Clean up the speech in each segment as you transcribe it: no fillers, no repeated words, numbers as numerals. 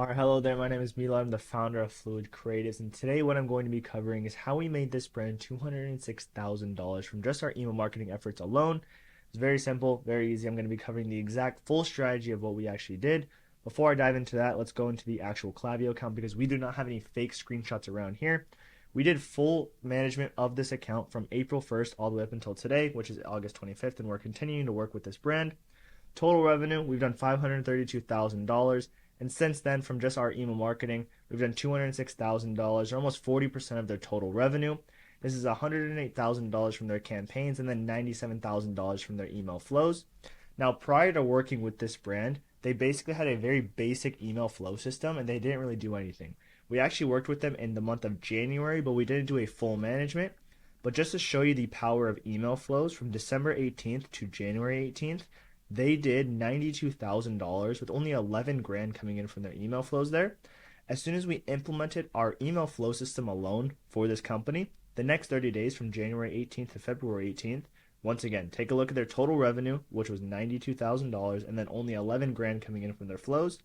Alright, hello there. My name is Mila. I'm the founder of Fluid Creatives, and today what I'm going to be covering is how we made this brand $206,000 from just our email marketing efforts alone. It's very simple, very easy. I'm going to be covering the exact full strategy of what we actually did. Before I dive into that, let's go into the actual Klaviyo account because we do not have any fake screenshots around here. We did full management of this account from April 1st all the way up until today, which is August 25th, and we're continuing to work with this brand. Total revenue, we've done $532,000. And since then, from just our email marketing, we've done $206,000, or almost 40% of their total revenue. This is $108,000 from their campaigns and then $97,000 from their email flows. Now, prior to working with this brand, they basically had a very basic email flow system and they didn't really do anything. We actually worked with them in the month of January, but we didn't do a full management. But just to show you the power of email flows from December 18th to January 18th, they did $92,000 with only 11 grand coming in from their email flows there. As soon as we implemented our email flow system alone for this company, the next 30 days from January 18th to February 18th, once again, take a look at their total revenue, which was $92,000, and then only 11 grand coming in from their flows.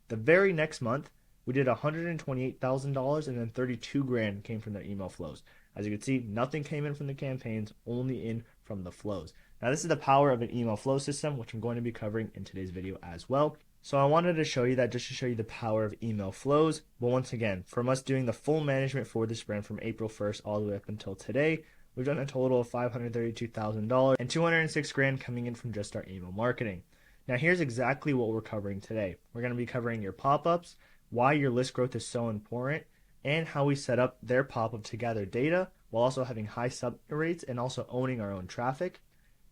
The very next month, we did $128,000 and then 32 grand came from their email flows. As you can see, nothing came in from the campaigns, only in from the flows. Now this is the power of an email flow system, which I'm going to be covering in today's video as well. So I wanted to show you that just to show you the power of email flows. But once again, from us doing the full management for this brand from April 1st all the way up until today, we've done a total of $532,000 and 206 grand coming in from just our email marketing. Now here's exactly what we're covering today. We're going to be covering your pop-ups, why your list growth is so important, and how we set up their pop-up to gather data while also having high sub rates and also owning our own traffic.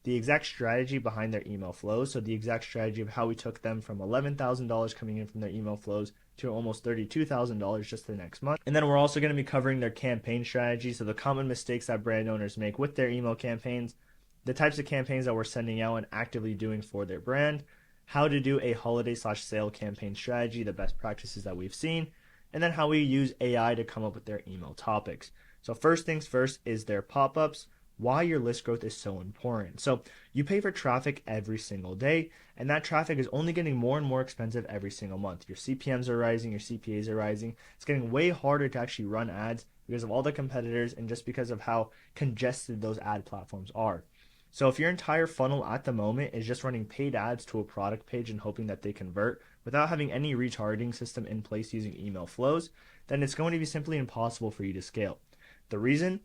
The exact strategy behind their email flows, so the exact strategy of how we took them from $11,000 coming in from their email flows to almost $32,000 just the next month. And then we're also going to be covering their campaign strategy, so the common mistakes that brand owners make with their email campaigns, the types of campaigns that we're sending out and actively doing for their brand, how to do a holiday/sale campaign strategy, the best practices that we've seen, and then how we use AI to come up with their email topics. So first things first is their pop-ups, why your list growth is so important. So you pay for traffic every single day, and that traffic is only getting more and more expensive every single month. Your CPMs are rising, your CPAs are rising. It's getting way harder to actually run ads because of all the competitors and just because of how congested those ad platforms are. So if your entire funnel at the moment is just running paid ads to a product page and hoping that they convert without having any retargeting system in place using email flows, then it's going to be simply impossible for you to scale. The reason?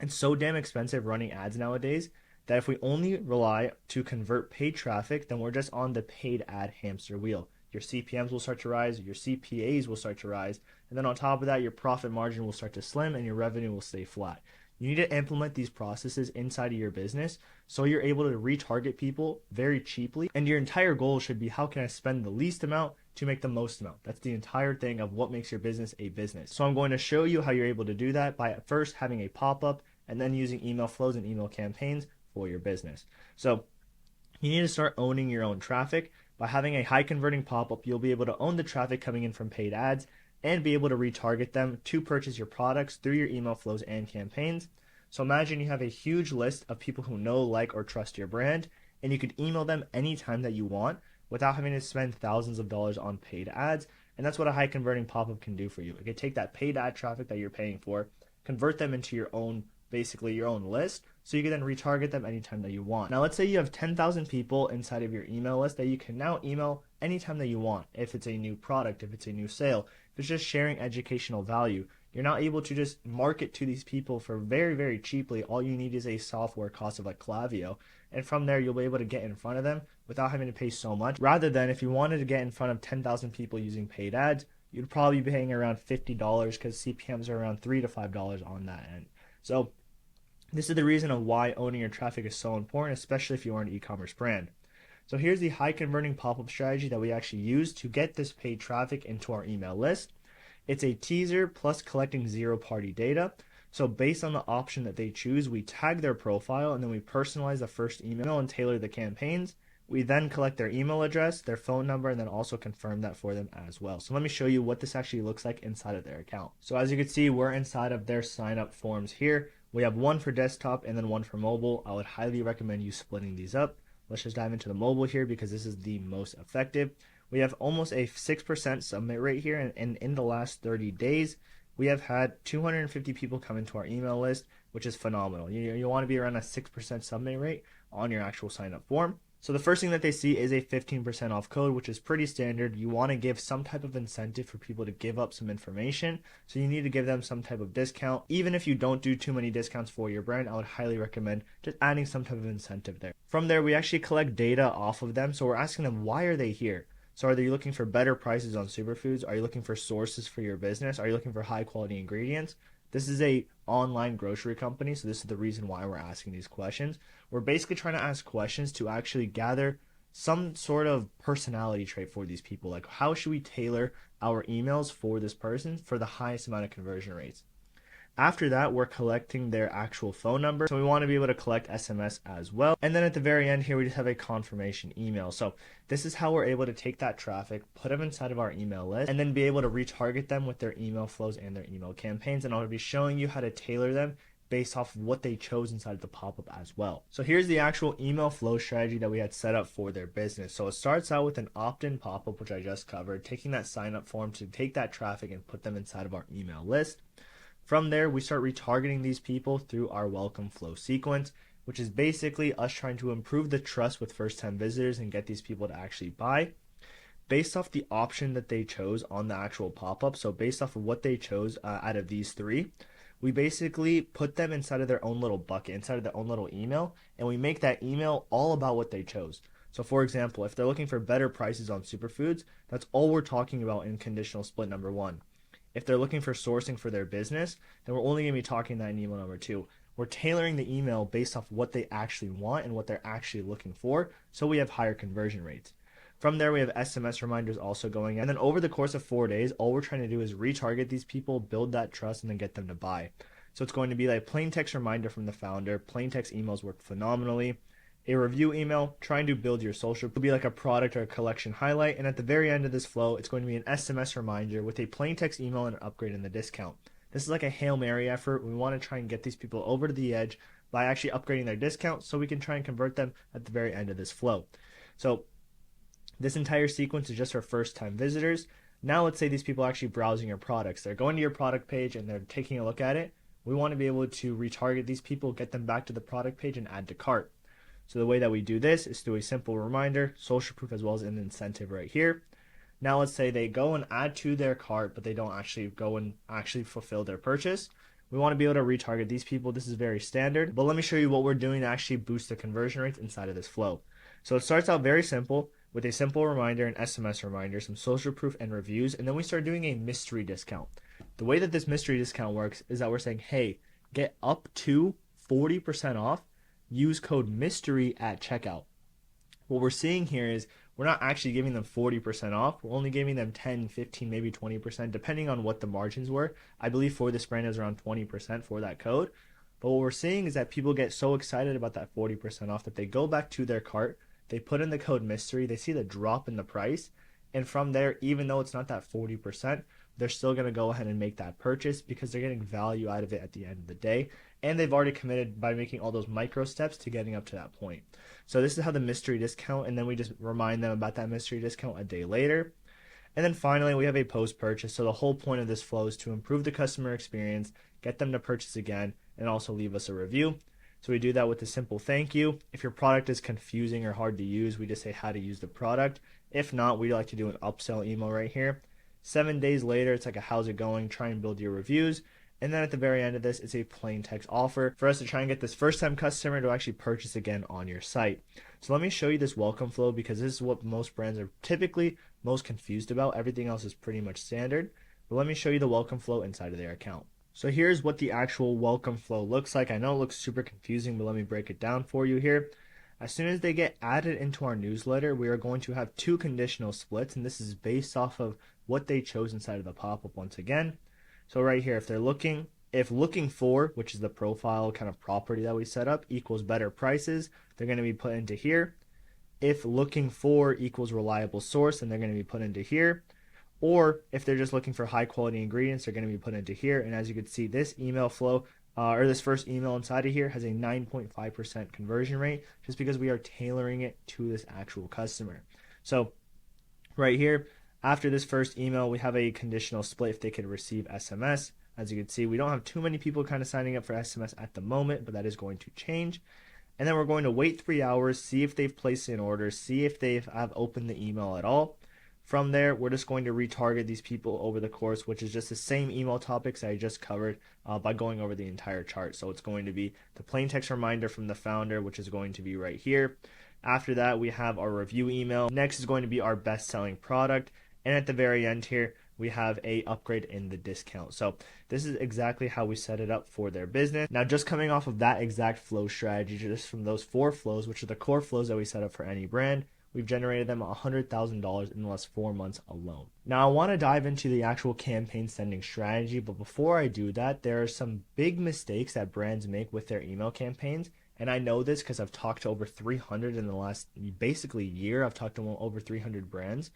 It's so damn expensive running ads nowadays that if we only rely to convert paid traffic, then we're just on the paid ad hamster wheel. Your CPMs will start to rise, your CPAs will start to rise, and then on top of that, your profit margin will start to slim and your revenue will stay flat. You need to implement these processes inside of your business so you're able to retarget people very cheaply. And your entire goal should be, how can I spend the least amount to make the most amount? That's the entire thing of what makes your business a business. So I'm going to show you how you're able to do that by at first having a pop-up and then using email flows and email campaigns for your business. So you need to start owning your own traffic. By having a high converting pop-up, you'll be able to own the traffic coming in from paid ads and be able to retarget them to purchase your products through your email flows and campaigns. So imagine you have a huge list of people who know, like, or trust your brand, and you could email them anytime that you want without having to spend thousands of dollars on paid ads. And that's what a high converting pop-up can do for you. It can take that paid ad traffic that you're paying for, convert them into your own, basically your own list, so you can then retarget them anytime that you want. Now let's say you have 10,000 people inside of your email list that you can now email anytime that you want. If it's a new product, if it's a new sale, if it's just sharing educational value, you're not able to just market to these people for very, very cheaply. All you need is a software cost of like Klaviyo, and from there you'll be able to get in front of them without having to pay so much. Rather than if you wanted to get in front of 10,000 people using paid ads, you'd probably be paying around $50 because CPMs are around $3 to $5 on that end. So this is the reason of why owning your traffic is so important, especially if you are an e-commerce brand. So here's the high converting pop-up strategy that we actually use to get this paid traffic into our email list. It's a teaser plus collecting zero-party data. So based on the option that they choose, we tag their profile and then we personalize the first email and tailor the campaigns. We then collect their email address, their phone number, and then also confirm that for them as well. So let me show you what this actually looks like inside of their account. So as you can see, we're inside of their sign-up forms here. We have one for desktop and then one for mobile. I would highly recommend you splitting these up. Let's just dive into the mobile here because this is the most effective. We have almost a 6% submit rate here, and in the last 30 days, we have had 250 people come into our email list, which is phenomenal. You want to be around a 6% submit rate on your actual sign up form. So the first thing that they see is a 15% off code, which is pretty standard. You want to give some type of incentive for people to give up some information. So you need to give them some type of discount. Even if you don't do too many discounts for your brand, I would highly recommend just adding some type of incentive there. From there, we actually collect data off of them. So we're asking them, why are they here? So are you looking for better prices on superfoods? Are you looking for sources for your business? Are you looking for high quality ingredients? This is a online grocery company, so this is the reason why we're asking these questions. We're basically trying to ask questions to actually gather some sort of personality trait for these people. Like, how should we tailor our emails for this person for the highest amount of conversion rates? After that, we're collecting their actual phone number. So we want to be able to collect SMS as well. And then at the very end here, we just have a confirmation email. So this is how we're able to take that traffic, put them inside of our email list, and then be able to retarget them with their email flows and their email campaigns. And I'll be showing you how to tailor them based off of what they chose inside of the pop-up as well. So here's the actual email flow strategy that we had set up for their business. So it starts out with an opt-in pop-up, which I just covered, taking that sign-up form to take that traffic and put them inside of our email list. From there, we start retargeting these people through our welcome flow sequence, which is basically us trying to improve the trust with first-time visitors and get these people to actually buy based off the option that they chose on the actual pop-up. So based off of what they chose out of these three, we basically put them inside of their own little bucket, inside of their own little email, and we make that email all about what they chose. So for example, if they're looking for better prices on superfoods, that's all we're talking about in conditional split number 1. If they're looking for sourcing for their business, then we're only going to be talking that in email number 2. We're tailoring the email based off what they actually want and what they're actually looking for, so we have higher conversion rates. From there, we have SMS reminders also going in. And then over the course of 4 days, all we're trying to do is retarget these people, build that trust, and then get them to buy. So it's going to be like plain text reminder from the founder. Plain text emails work phenomenally. A review email, trying to build your social. It'll be like a product or a collection highlight. And at the very end of this flow, it's going to be an SMS reminder with a plain text email and an upgrade in the discount. This is like a Hail Mary effort. We want to try and get these people over to the edge by actually upgrading their discount so we can try and convert them at the very end of this flow. So this entire sequence is just for first-time visitors. Now let's say these people are actually browsing your products. They're going to your product page and they're taking a look at it. We want to be able to retarget these people, get them back to the product page and add to cart. So the way that we do this is through a simple reminder, social proof, as well as an incentive right here. Now let's say they go and add to their cart, but they don't actually go and actually fulfill their purchase. We want to be able to retarget these people. This is very standard, but let me show you what we're doing to actually boost the conversion rates inside of this flow. So it starts out very simple with a simple reminder, an SMS reminder, some social proof and reviews, and then we start doing a mystery discount. The way that this mystery discount works is that we're saying, hey, get up to 40% off. Use code MYSTERY at checkout. What we're seeing here is we're not actually giving them 40% off. We're only giving them 10, 15, maybe 20%, depending on what the margins were. I believe for this brand is around 20% for that code. But what we're seeing is that people get so excited about that 40% off that they go back to their cart, they put in the code MYSTERY, they see the drop in the price, and from there, even though it's not that 40%, they're still going to go ahead and make that purchase because they're getting value out of it at the end of the day. And they've already committed by making all those micro steps to getting up to that point. So this is how the mystery discount, and then we just remind them about that mystery discount a day later. And then finally, we have a post-purchase. So the whole point of this flow is to improve the customer experience, get them to purchase again, and also leave us a review. So we do that with a simple thank you. If your product is confusing or hard to use, we just say how to use the product. If not, we like to do an upsell email right here. 7 days later, it's like a how's it going, try and build your reviews. And then at the very end of this, it's a plain text offer for us to try and get this first-time customer to actually purchase again on your site. So let me show you this welcome flow because this is what most brands are typically most confused about. Everything else is pretty much standard. But let me show you the welcome flow inside of their account. So here's what the actual welcome flow looks like. I know it looks super confusing, but let me break it down for you here. As soon as they get added into our newsletter, we are going to have 2 conditional splits, and this is based off of what they chose inside of the pop-up once again. So right here, if looking for, which is the profile kind of property that we set up, equals better prices, they're going to be put into here. If looking for equals reliable source, then they're going to be put into here. Or if they're just looking for high quality ingredients, they're going to be put into here. And as you can see, this email flow, or this first email inside of here has a 9.5% conversion rate just because we are tailoring it to this actual customer. So Right here, after this first email, we have a conditional split if they could receive SMS. As you can see, we don't have too many people kind of signing up for SMS at the moment, but that is going to change. And then we're going to wait 3 hours, see if they've placed an order, see if they have opened the email at all. From there, we're just going to retarget these people over the course, which is just the same email topics I just covered by going over the entire chart. So it's going to be the plain text reminder from the founder, which is going to be right here. After that, we have our review email. Next is going to be our best-selling product. And at the very end here, we have a upgrade in the discount. So this is exactly how we set it up for their business. Now, just coming off of that exact flow strategy, just from those 4 flows, which are the core flows that we set up for any brand, we've generated them $100,000 in the last 4 months alone. Now, I want to dive into the actual campaign sending strategy, but before I do that, there are some big mistakes that brands make with their email campaigns. And I know this because I've talked to over 300 in the last basically year. I've talked to over 300 brands.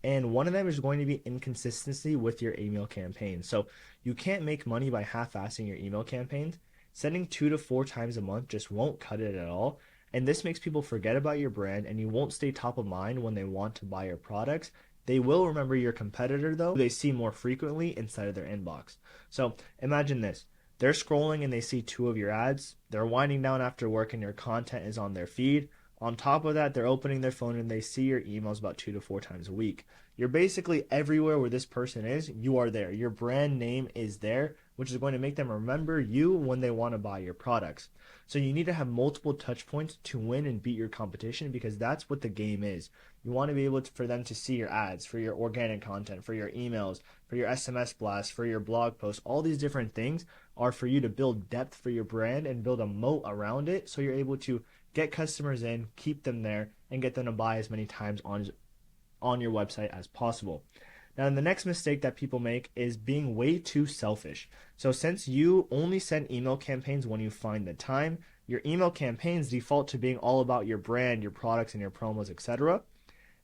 And one of them is going to be inconsistency with your email campaigns. So you can't make money by half-assing your email campaigns. Sending 2 to 4 times a month just won't cut it at all. And this makes people forget about your brand, and you won't stay top of mind when they want to buy your products. They will remember your competitor, though, who they see more frequently inside of their inbox. So imagine this. They're scrolling and they see 2 of your ads. They're winding down after work and your content is on their feed. On top of that, they're opening their phone and they see your emails about 2 to 4 times a week. You're basically everywhere where this person is, you are there. Your brand name is there, which is going to make them remember you when they want to buy your products. So you need to have multiple touch points to win and beat your competition, because that's what the game is. You want to be able for them to see your ads, for your organic content, for your emails, for your SMS blasts, for your blog posts. All these different things are for you to build depth for your brand and build a moat around it, so you're able to get customers in, keep them there, and get them to buy as many times on your website as possible. Now, the next mistake that people make is being way too selfish. So since you only send email campaigns when you find the time, your email campaigns default to being all about your brand, your products, and your promos, etc.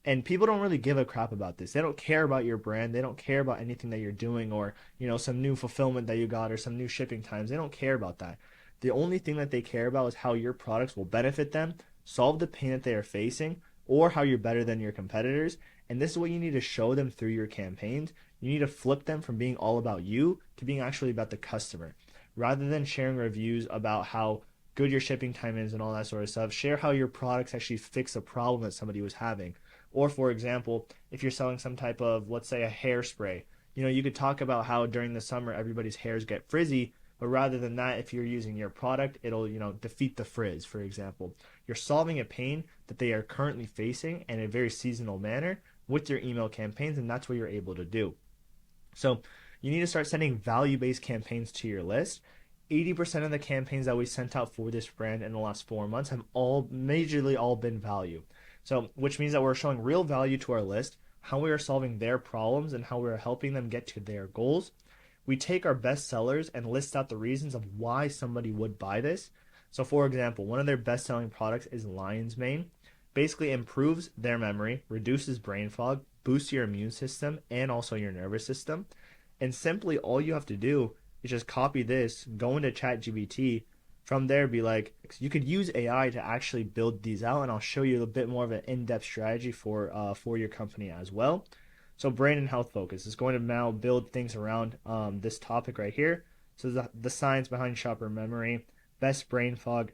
And people don't really give a crap about this. They don't care about your brand. They don't care about anything that you're doing, or, some new fulfillment that you got or some new shipping times. They don't care about that. The only thing that they care about is how your products will benefit them, solve the pain that they are facing, or how you're better than your competitors. And this is what you need to show them through your campaigns. You need to flip them from being all about you to being actually about the customer. Rather than sharing reviews about how good your shipping time is and all that sort of stuff, share how your products actually fix a problem that somebody was having. Or, for example, if you're selling some type of, let's say, a hairspray, you could talk about how during the summer everybody's hairs get frizzy. But rather than that, if you're using your product, it'll, defeat the frizz, for example. You're solving a pain that they are currently facing in a very seasonal manner with your email campaigns, and that's what you're able to do. So you need to start sending value-based campaigns to your list. 80% of the campaigns that we sent out for this brand in the last 4 months have majorly all been value. So, which means that we're showing real value to our list, how we are solving their problems, and how we are helping them get to their goals. We take our best sellers and list out the reasons of why somebody would buy this. So, for example, one of their best-selling products is Lion's Mane. Basically improves their memory, reduces brain fog, boosts your immune system, and also your nervous system. And simply all you have to do is just copy this, go into ChatGPT, from there be like, you could use AI to actually build these out, and I'll show you a bit more of an in-depth strategy for your company as well. So brain and health focus is going to now build things around this topic right here. So the science behind shopper memory, best brain fog,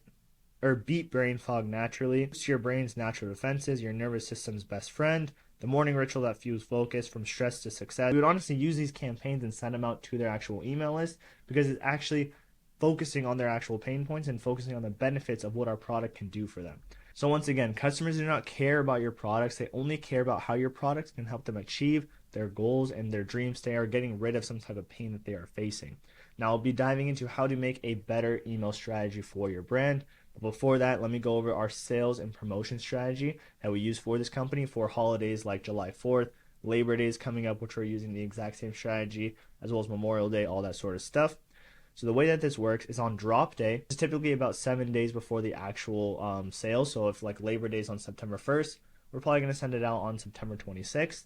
or beat brain fog naturally. It's your brain's natural defenses, your nervous system's best friend, the morning ritual that fuels focus from stress to success. We would honestly use these campaigns and send them out to their actual email list, because it's actually focusing on their actual pain points and focusing on the benefits of what our product can do for them. So once again, customers do not care about your products. They only care about how your products can help them achieve their goals and their dreams. They are getting rid of some type of pain that they are facing. Now, I'll be diving into how to make a better email strategy for your brand. But before that, let me go over our sales and promotion strategy that we use for this company for holidays like July 4th, Labor Day is coming up, which we're using the exact same strategy, as well as Memorial Day, all that sort of stuff. So the way that this works is on drop day. It's typically about 7 days before the actual sale. So if like Labor Day is on September 1st, we're probably going to send it out on September 26th.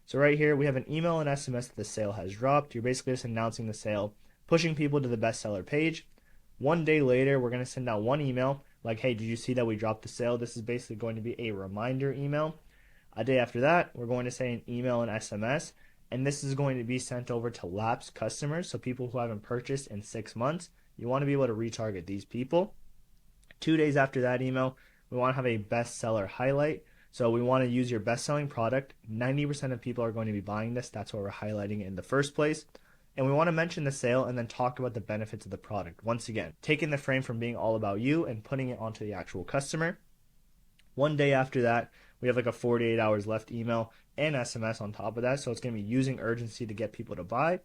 So right here, we have an email and SMS that the sale has dropped. You're basically just announcing the sale, pushing people to the bestseller page. 1 day later, we're going to send out one email like, hey, did you see that we dropped the sale? This is basically going to be a reminder email. A day after that, we're going to say an email and SMS, and this is going to be sent over to lapsed customers, so people who haven't purchased in 6 months. You want to be able to retarget these people. 2 days after that email, we want to have a bestseller highlight. So we want to use your best-selling product. 90% of people are going to be buying this. That's why we're highlighting it in the first place. And we want to mention the sale and then talk about the benefits of the product. Once again, taking the frame from being all about you and putting it onto the actual customer. 1 day after that, we have like a 48 hours left email and SMS on top of that. So it's going to be using urgency to get people to buy.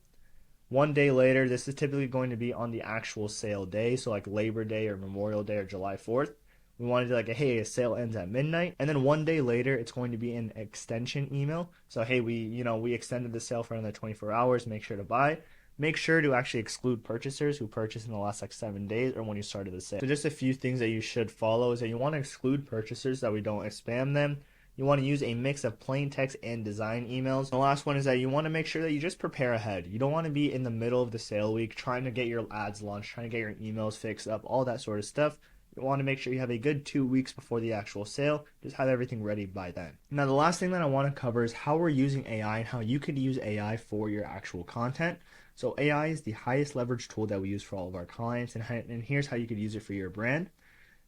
1 day later, this is typically going to be on the actual sale day, so like Labor Day or Memorial Day or July 4th. We want to do like, hey, a sale ends at midnight. And then 1 day later, it's going to be an extension email. So, hey, we extended the sale for another 24 hours. Make sure to buy. Make sure to actually exclude purchasers who purchased in the last like 7 days or when you started the sale. So just a few things that you should follow is that you want to exclude purchasers so that we don't spam them. You want to use a mix of plain text and design emails. The last one is that you want to make sure that you just prepare ahead. You don't want to be in the middle of the sale week trying to get your ads launched, trying to get your emails fixed up, all that sort of stuff. You want to make sure you have a good 2 weeks before the actual sale. Just have everything ready by then. Now, the last thing that I want to cover is how we're using AI and how you could use AI for your actual content. So AI is the highest leverage tool that we use for all of our clients, and here's how you could use it for your brand.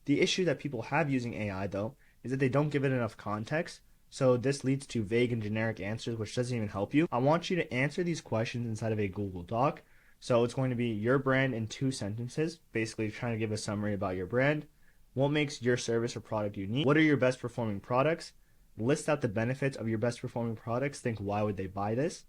The issue that people have using AI, though, is that they don't give it enough context. So this leads to vague and generic answers, which doesn't even help you. I want you to answer these questions inside of a Google Doc. So it's going to be your brand in 2 sentences, basically trying to give a summary about your brand. What makes your service or product unique? What are your best performing products? List out the benefits of your best performing products. Think, why would they buy this?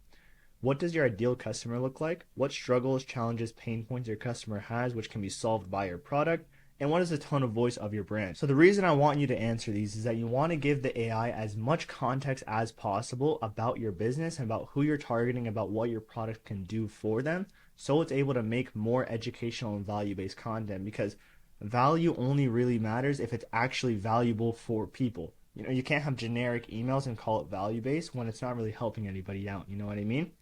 What does your ideal customer look like? What struggles, challenges, pain points your customer has, which can be solved by your product? And what is the tone of voice of your brand? So the reason I want you to answer these is that you want to give the AI as much context as possible about your business and about who you're targeting, about what your product can do for them, so it's able to make more educational and value-based content, because value only really matters if it's actually valuable for people. You can't have generic emails and call it value-based when it's not really helping anybody out. You know what I mean?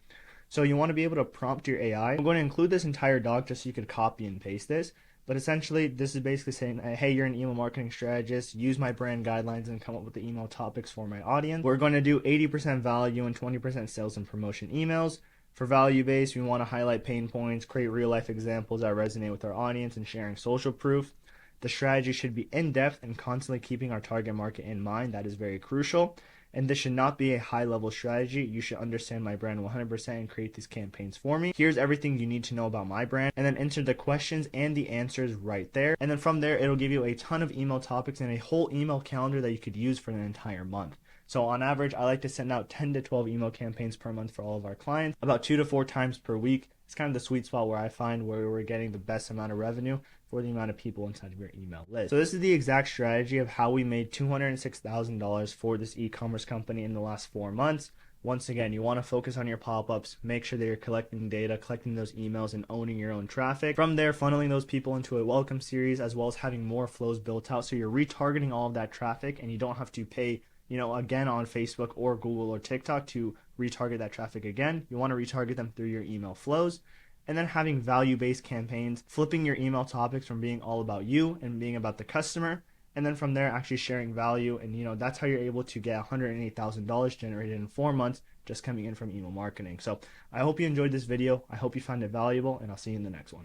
So you want to be able to prompt your AI. I'm going to include this entire doc just so you could copy and paste this. But essentially, this is basically saying, hey, you're an email marketing strategist. Use my brand guidelines and come up with the email topics for my audience. We're going to do 80% value and 20% sales and promotion emails. For value-based, we want to highlight pain points, create real-life examples that resonate with our audience, and sharing social proof. The strategy should be in-depth and constantly keeping our target market in mind. That is very crucial. And this should not be a high-level strategy. You should understand my brand 100% and create these campaigns for me. Here's everything you need to know about my brand. And then enter the questions and the answers right there. And then from there, it'll give you a ton of email topics and a whole email calendar that you could use for an entire month. So on average, I like to send out 10 to 12 email campaigns per month for all of our clients, about 2 to 4 times per week. It's kind of the sweet spot where I find where we're getting the best amount of revenue for the amount of people inside of your email list. So this is the exact strategy of how we made $206,000 for this e-commerce company in the last 4 months. Once again, you want to focus on your pop-ups, make sure that you're collecting data, collecting those emails, and owning your own traffic. From there, funneling those people into a welcome series, as well as having more flows built out, so you're retargeting all of that traffic and you don't have to pay again on Facebook or Google or TikTok to retarget that traffic again. You want to retarget them through your email flows. And then having value-based campaigns, flipping your email topics from being all about you and being about the customer. And then from there, actually sharing value. And, that's how you're able to get $108,000 generated in 4 months just coming in from email marketing. So I hope you enjoyed this video. I hope you found it valuable, and I'll see you in the next one.